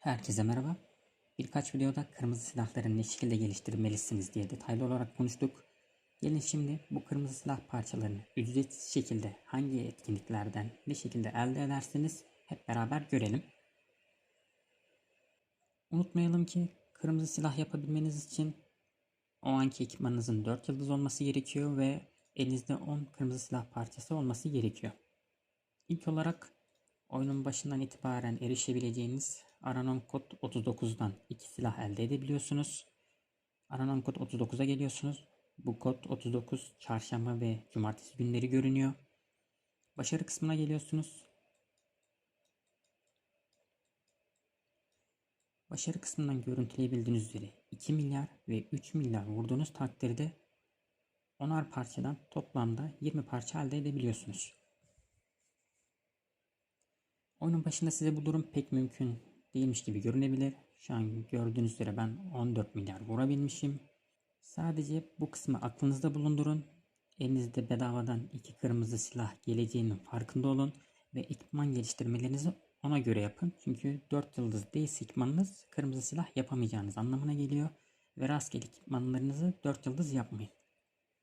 Herkese merhaba. Birkaç videoda kırmızı silahları ne şekilde geliştirmelisiniz diye detaylı olarak konuştuk. Gelin şimdi bu kırmızı silah parçalarını ücretsiz şekilde hangi etkinliklerden ne şekilde elde edersiniz hep beraber görelim. Unutmayalım ki kırmızı silah yapabilmeniz için o anki ekipmanınızın 4 yıldız olması gerekiyor ve elinizde 10 kırmızı silah parçası olması gerekiyor. İlk olarak oyunun başından itibaren erişebileceğiniz aranan kod 39'dan 2 silah elde edebiliyorsunuz. Aranan kod 39'a geliyorsunuz. Bu kod 39 çarşamba ve cumartesi günleri görünüyor. Başarı kısmına geliyorsunuz. Başarı kısmından görüntüleyebildiğiniz üzere 2 milyar ve 3 milyar vurduğunuz takdirde 10'ar parçadan toplamda 20 parça elde edebiliyorsunuz. Oyunun başında size bu durum pek mümkün değilmiş gibi görünebilir. Şu an gördüğünüz üzere ben 14 milyar vurabilmişim. Sadece bu kısmı aklınızda bulundurun. Elinizde bedavadan 2 kırmızı silah geleceğinin farkında olun ve ekipman geliştirmelerinizi ona göre yapın. Çünkü 4 yıldız değilse ekipmanınız kırmızı silah yapamayacağınız anlamına geliyor ve rastgele ekipmanlarınızı 4 yıldız yapmayın.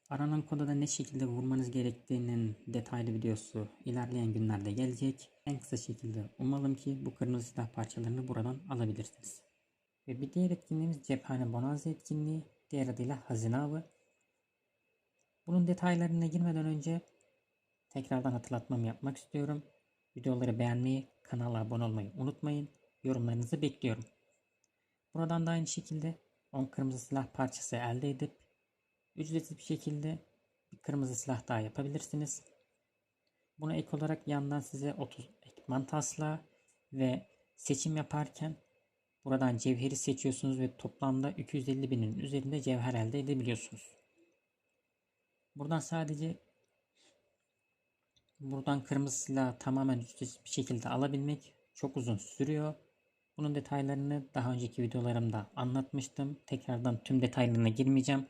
Aranan koda da ne şekilde vurmanız gerektiğinin detaylı videosu ilerleyen günlerde gelecek. En kısa şekilde umalım ki bu kırmızı silah parçalarını buradan alabilirsiniz. Ve bir diğer etkinliğimiz cephane bonanza etkinliği, diğer adıyla hazine avı. Bunun detaylarına girmeden önce tekrardan hatırlatmamı yapmak istiyorum. Videoları beğenmeyi, kanala abone olmayı unutmayın. Yorumlarınızı bekliyorum. Buradan da aynı şekilde 10 kırmızı silah parçası elde edip ücretsiz bir şekilde bir kırmızı silah daha yapabilirsiniz. Buna ek olarak yandan size 30 ekipman taslağı ve seçim yaparken buradan cevheri seçiyorsunuz ve toplamda 250 binin üzerinde cevher elde edebiliyorsunuz. Buradan kırmızı silahı tamamen ücretsiz bir şekilde alabilmek çok uzun sürüyor. Bunun detaylarını daha önceki videolarımda anlatmıştım. Tekrardan tüm detaylarına girmeyeceğim.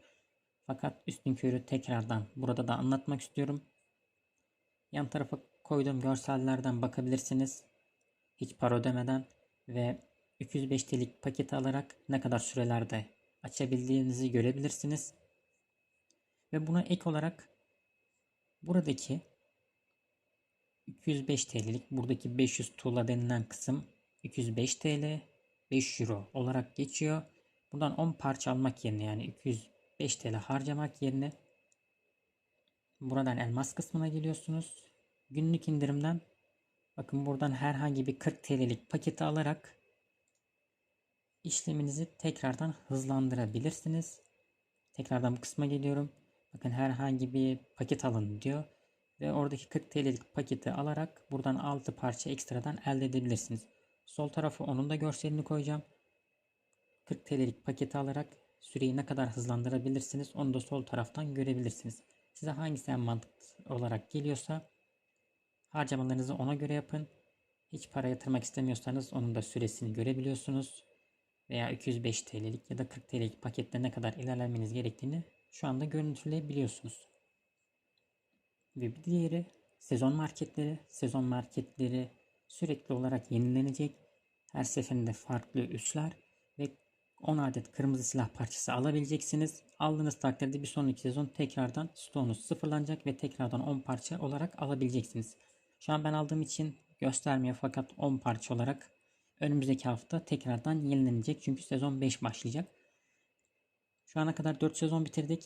Fakat üstünkörü tekrardan burada da anlatmak istiyorum. Yan tarafa koyduğum görsellerden bakabilirsiniz. Hiç para ödemeden ve 205 TL'lik paketi alarak ne kadar sürelerde açabildiğinizi görebilirsiniz. Ve buna ek olarak buradaki 205 TL'lik buradaki 500 tuğla denilen kısım 205 TL 5 euro olarak geçiyor. Buradan 10 parça almak yerine yani 205 TL harcamak yerine buradan elmas kısmına geliyorsunuz. Günlük indirimden bakın buradan herhangi bir 40 TL'lik paketi alarak işleminizi tekrardan hızlandırabilirsiniz. Tekrardan bu kısma geliyorum. Bakın herhangi bir paket alın diyor. Ve oradaki 40 TL'lik paketi alarak buradan 6 parça ekstradan elde edebilirsiniz. Sol tarafa onun da görselini koyacağım. 40 TL'lik paketi alarak süreyi ne kadar hızlandırabilirsiniz onu da sol taraftan görebilirsiniz. Size hangisi en mantıklı olarak geliyorsa harcamalarınızı ona göre yapın. Hiç para yatırmak istemiyorsanız onun da süresini görebiliyorsunuz. Veya 205 TL'lik ya da 40 TL'lik pakette ne kadar ilerlemeniz gerektiğini şu anda görüntüleyebiliyorsunuz. Ve bir diğeri sezon marketleri. Sezon marketleri sürekli olarak yenilenecek. Her seferinde farklı üsler ve 10 adet kırmızı silah parçası alabileceksiniz. Aldığınız takdirde bir sonraki sezon tekrardan stoğunuz sıfırlanacak ve tekrardan 10 parça olarak alabileceksiniz. Şu an ben aldığım için göstermiyor fakat 10 parça olarak önümüzdeki hafta tekrardan yenilenecek. Çünkü sezon 5 başlayacak. Şu ana kadar 4 sezon bitirdik.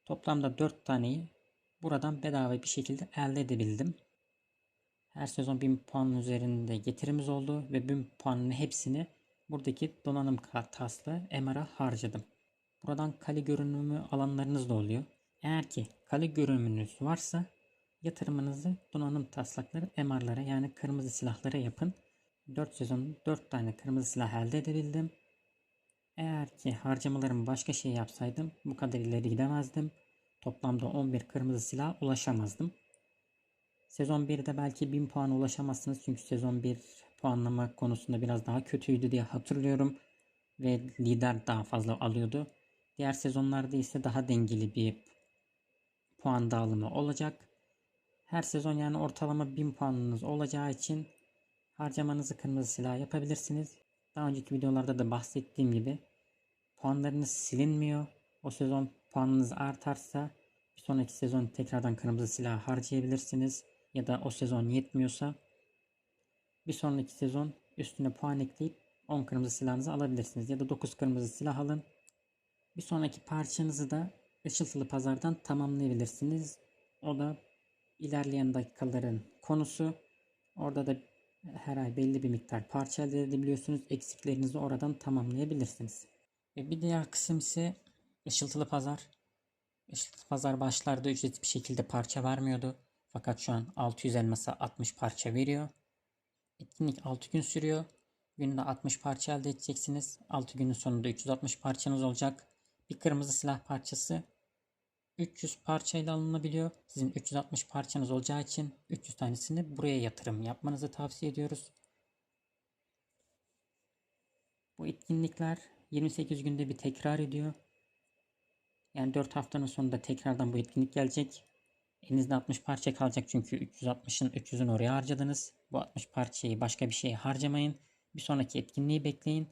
Toplamda 4 taneyi buradan bedava bir şekilde elde edebildim. Her sezon 1000 puanın üzerinde getirimiz oldu ve 1000 puanın hepsini buradaki donanım taslı MR'a harcadım. Buradan kale görünümü alanlarınız da oluyor. Eğer ki kale görünümünüz varsa yatırımınızı donanım taslakları MR'lara yani kırmızı silahlara yapın. 4 sezon 4 tane kırmızı silah elde edebildim. Eğer ki harcamalarımı başka şey yapsaydım bu kadar ileri gidemezdim. Toplamda 11 kırmızı silaha ulaşamazdım. Sezon 1'de belki 1000 puana ulaşamazsınız çünkü sezon 1 puanlama konusunda biraz daha kötüydü diye hatırlıyorum. Ve lider daha fazla alıyordu. Diğer sezonlarda ise daha dengeli bir puan dağılımı olacak. Her sezon yani ortalama 1000 puanınız olacağı için harcamanızı kırmızı silah yapabilirsiniz. Daha önceki videolarda da bahsettiğim gibi puanlarınız silinmiyor. O sezon puanınız artarsa bir sonraki sezon tekrardan kırmızı silah harcayabilirsiniz. Ya da o sezon yetmiyorsa bir sonraki sezon üstüne puan ekleyip 10 kırmızı silahınızı alabilirsiniz. Ya da 9 kırmızı silah alın. Bir sonraki parçanızı da ışıltılı pazardan tamamlayabilirsiniz. O da ilerleyen dakikaların konusu. Orada da her ay belli bir miktar parça elde edebiliyorsunuz. Eksiklerinizi oradan tamamlayabilirsiniz. Ve bir diğer kısım ise ışıltılı pazar. Işıltılı pazar başlarda ücretsiz bir şekilde parça vermiyordu. Fakat şu an 600 elmasa 60 parça veriyor. Etkinlik 6 gün sürüyor. Günde 60 parça elde edeceksiniz. 6 günün sonunda 360 parçanız olacak. Bir kırmızı silah parçası 300 parçayla alınabiliyor. Sizin 360 parçanız olacağı için 300 tanesini buraya yatırım yapmanızı tavsiye ediyoruz. Bu etkinlikler 28 günde bir tekrar ediyor. Yani 4 haftanın sonunda tekrardan bu etkinlik gelecek. Elinizde 60 parça kalacak çünkü 360'ın 300'ünü oraya harcadınız. Bu 60 parçayı başka bir şeye harcamayın. Bir sonraki etkinliği bekleyin.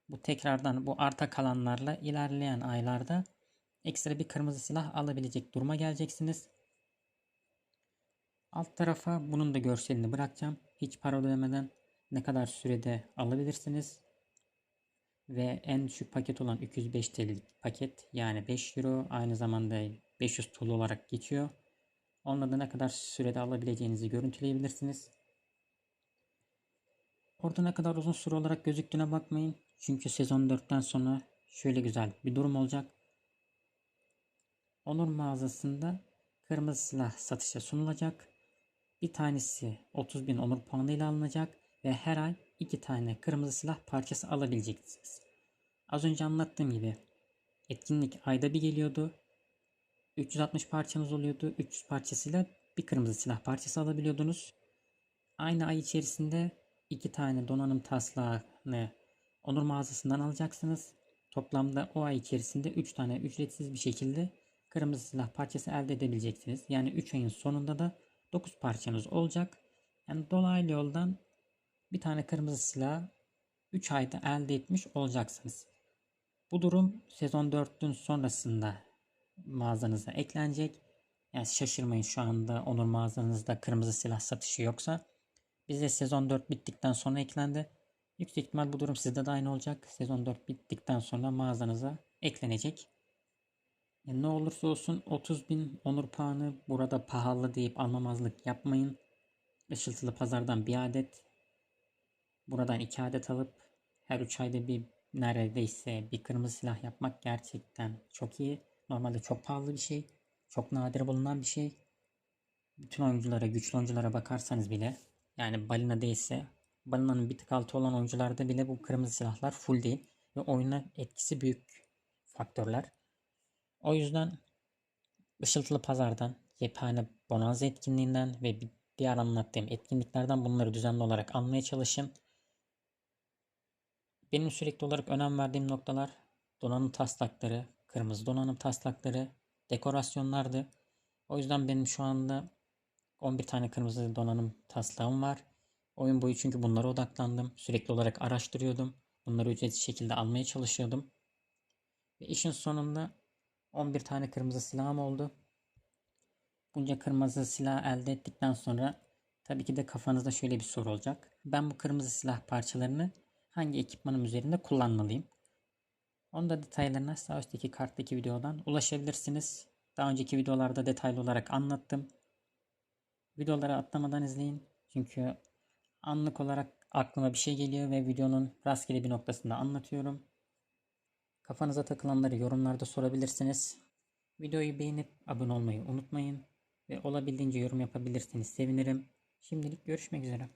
Bu tekrardan bu arta kalanlarla ilerleyen aylarda ekstra bir kırmızı silah alabilecek duruma geleceksiniz. Alt tarafa bunun da görselini bırakacağım. Hiç para ödemeden ne kadar sürede alabilirsiniz. Ve en düşük paket olan 205 TL'lik paket yani 5 euro aynı zamanda 500 TL olarak geçiyor. Onunla da ne kadar sürede alabileceğinizi görüntüleyebilirsiniz. Orada ne kadar uzun süre olarak gözüktüğüne bakmayın. Çünkü sezon 4'ten sonra şöyle güzel bir durum olacak. Onur mağazasında kırmızı silah satışa sunulacak. Bir tanesi 30.000 onur puanıyla alınacak ve her ay 2 tane kırmızı silah parçası alabileceksiniz. Az önce anlattığım gibi etkinlik ayda bir geliyordu. 360 parçanız oluyordu. 300 parçasıyla bir kırmızı silah parçası alabiliyordunuz. Aynı ay içerisinde 2 tane donanım taslağını onur mağazasından alacaksınız. Toplamda o ay içerisinde 3 tane ücretsiz bir şekilde kırmızı silah parçası elde edebileceksiniz. Yani 3 ayın sonunda da 9 parçanız olacak. Yani dolaylı yoldan bir tane kırmızı silah 3 ayda elde etmiş olacaksınız. Bu durum sezon 4'ün sonrasında mağazanıza eklenecek. Yani şaşırmayın şu anda onur mağazanızda kırmızı silah satışı yoksa. Bize sezon 4 bittikten sonra eklendi. Yüksek ihtimal bu durum sizde de aynı olacak. Sezon 4 bittikten sonra mağazanıza eklenecek. Ne olursa olsun 30.000 onur puanı burada pahalı deyip almamazlık yapmayın. Işıltılı pazardan bir adet, buradan 2 adet alıp her 3 ayda bir neredeyse bir kırmızı silah yapmak gerçekten çok iyi. Normalde çok pahalı bir şey. Çok nadir bulunan bir şey. Bütün oyunculara, güçlü oyunculara bakarsanız bile yani balina değilse balinanın bir tık altı olan oyuncularda bile bu kırmızı silahlar full değil ve oyuna etkisi büyük faktörler. O yüzden ışıltılı pazardan, yepyeni bonanza etkinliğinden ve diğer anlattığım etkinliklerden bunları düzenli olarak almaya çalışın. Benim sürekli olarak önem verdiğim noktalar donanım taslakları, kırmızı donanım taslakları, dekorasyonlardı. O yüzden benim şu anda 11 tane kırmızı donanım taslağım var. Oyun boyu çünkü bunlara odaklandım. Sürekli olarak araştırıyordum. Bunları ücretsiz şekilde almaya çalışıyordum. Ve işin sonunda 11 tane kırmızı silahım oldu. Bunca kırmızı silah elde ettikten sonra tabii ki de kafanızda şöyle bir soru olacak. Ben bu kırmızı silah parçalarını hangi ekipmanım üzerinde kullanmalıyım? Onun da detaylarına sağ üstteki karttaki videodan ulaşabilirsiniz. Daha önceki videolarda detaylı olarak anlattım. Videoları atlamadan izleyin. Çünkü anlık olarak aklıma bir şey geliyor ve videonun rastgele bir noktasında anlatıyorum. Kafanıza takılanları yorumlarda sorabilirsiniz. Videoyu beğenip abone olmayı unutmayın. Ve olabildiğince yorum yapabilirseniz sevinirim. Şimdilik görüşmek üzere.